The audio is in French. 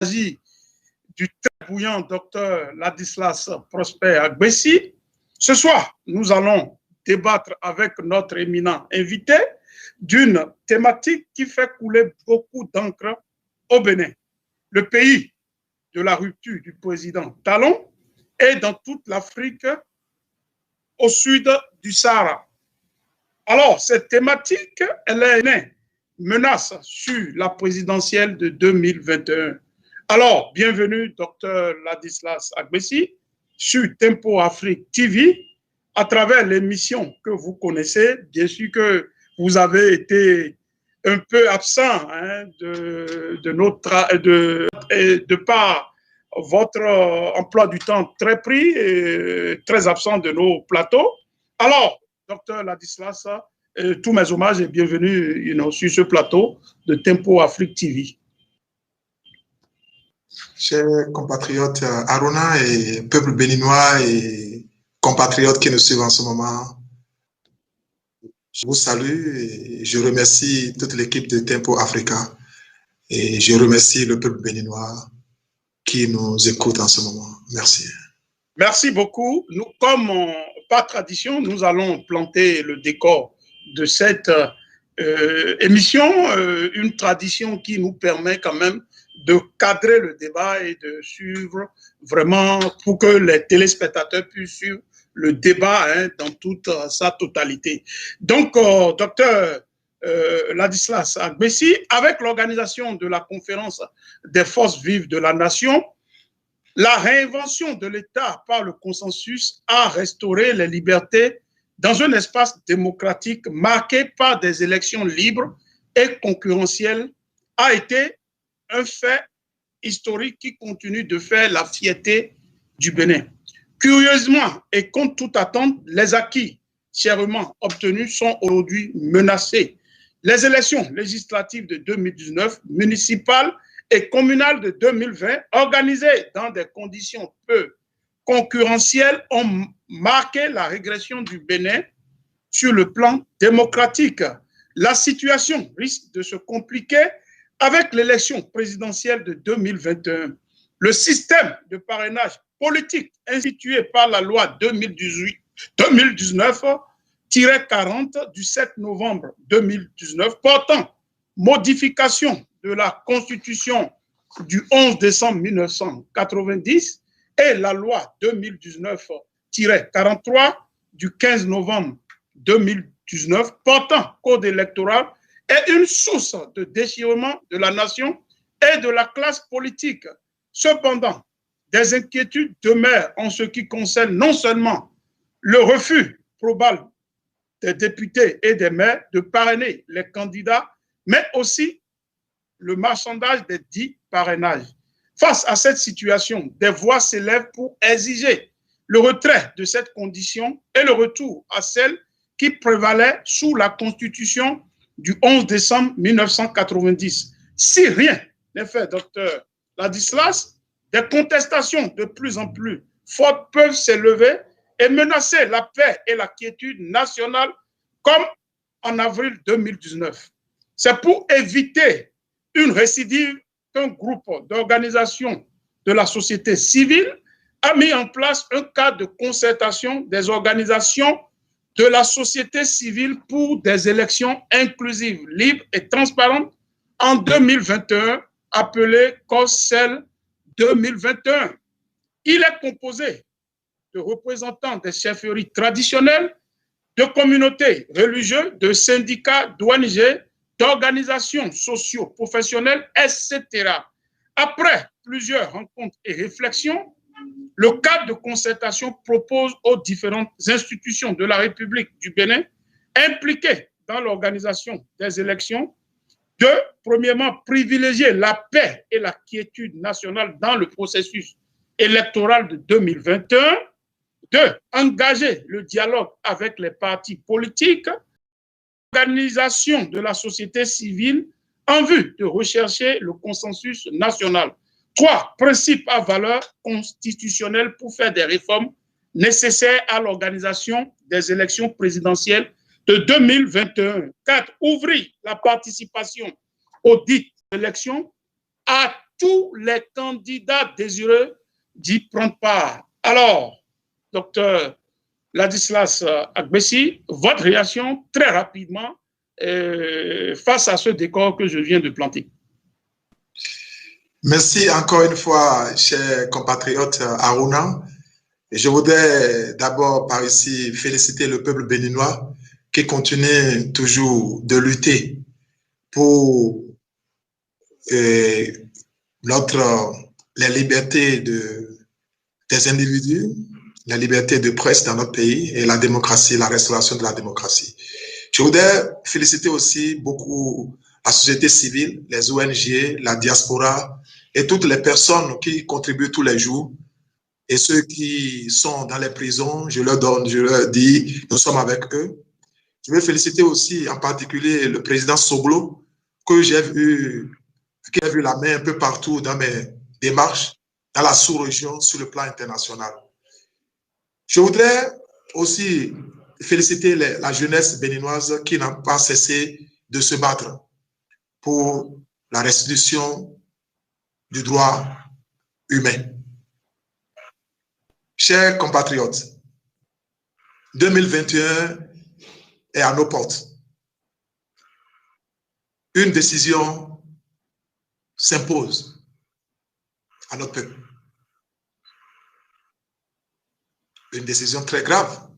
du très bouillant docteur Ladislas Prosper Agbessi. Ce soir, nous allons débattre avec notre éminent invité d'une thématique qui fait couler beaucoup d'encre au Bénin, le pays de la rupture du président Talon et dans toute l'Afrique au sud du Sahara. Alors, cette thématique, elle est née menace sur la présidentielle de 2021. Alors, bienvenue, docteur Ladislas Agbessi, sur Tempo Afrique TV, à travers l'émission que vous connaissez. Bien sûr que vous avez été un peu absent de par votre emploi du temps très pris et très absent de nos plateaux. Alors, docteur Ladislas, tous mes hommages et bienvenue sur ce plateau de Tempo Afrique TV. Chers compatriotes Aruna et peuple béninois et compatriotes qui nous suivent en ce moment, je vous salue et je remercie toute l'équipe de Tempo Africa et je remercie le peuple béninois qui nous écoute en ce moment. Merci. Merci beaucoup. Nous, comme par tradition, nous allons planter le décor de cette émission, une tradition qui nous permet quand même de cadrer le débat et de suivre vraiment pour que les téléspectateurs puissent suivre le débat dans toute sa totalité. Donc, docteur Ladislas Agbessi, avec l'organisation de la conférence des forces vives de la nation, la réinvention de l'État par le consensus a restauré les libertés dans un espace démocratique marqué par des élections libres et concurrentielles a été un fait historique qui continue de faire la fierté du Bénin. Curieusement et contre toute attente, les acquis chèrement obtenus sont aujourd'hui menacés. Les élections législatives de 2019, municipales et communales de 2020, organisées dans des conditions peu concurrentielles, ont marqué la régression du Bénin sur le plan démocratique. La situation risque de se compliquer avec l'élection présidentielle de 2021. Le système de parrainage politique institué par la loi 2019-40 du 7 novembre 2019 portant modification de la Constitution du 11 décembre 1990 et la loi 2019-43 du 15 novembre 2019 portant code électoral est une source de déchirement de la nation et de la classe politique. Cependant, des inquiétudes demeurent en ce qui concerne non seulement le refus probable des députés et des maires de parrainer les candidats, mais aussi le marchandage des dits parrainages. Face à cette situation, des voix s'élèvent pour exiger le retrait de cette condition et le retour à celle qui prévalait sous la Constitution du 11 décembre 1990. Si rien n'est fait, docteur Ladislas, des contestations de plus en plus fortes peuvent s'élever et menacer la paix et la quiétude nationale comme en avril 2019. C'est pour éviter une récidive qu'un groupe d'organisations de la société civile a mis en place un cadre de concertation des organisations de la société civile pour des élections inclusives, libres et transparentes en 2021, appelé COSCEL 2021. Il est composé de représentants des chefferies traditionnelles, de communautés religieuses, de syndicats, d'ONG, d'organisations socio-professionnelles, etc. Après plusieurs rencontres et réflexions, le cadre de concertation propose aux différentes institutions de la République du Bénin impliquées dans l'organisation des élections de, premièrement, privilégier la paix et la quiétude nationale dans le processus électoral de 2021, deux, engager le dialogue avec les partis politiques, l'organisation de la société civile en vue de rechercher le consensus national. 3. Principe à valeur constitutionnelle pour faire des réformes nécessaires à l'organisation des élections présidentielles de 2021. 4. Ouvrir la participation aux dites élections à tous les candidats désireux d'y prendre part. Alors, docteur Ladislas Agbessi, votre réaction très rapidement face à ce décor que je viens de planter. Merci encore une fois, cher compatriote Aruna. Je voudrais d'abord par ici féliciter le peuple béninois qui continue toujours de lutter pour les libertés des individus, la liberté de presse dans notre pays et la démocratie, la restauration de la démocratie. Je voudrais féliciter aussi beaucoup la société civile, les ONG, la diaspora et toutes les personnes qui contribuent tous les jours. Et ceux qui sont dans les prisons, je leur dis, nous sommes avec eux. Je veux féliciter aussi en particulier le président Soglo, que j'ai vu, qui a vu la main un peu partout dans mes démarches, dans la sous-région, sur le plan international. Je voudrais aussi féliciter la jeunesse béninoise qui n'a pas cessé de se battre pour la restitution du droit humain. Chers compatriotes, 2021 est à nos portes. Une décision s'impose à notre peuple. Une décision très grave.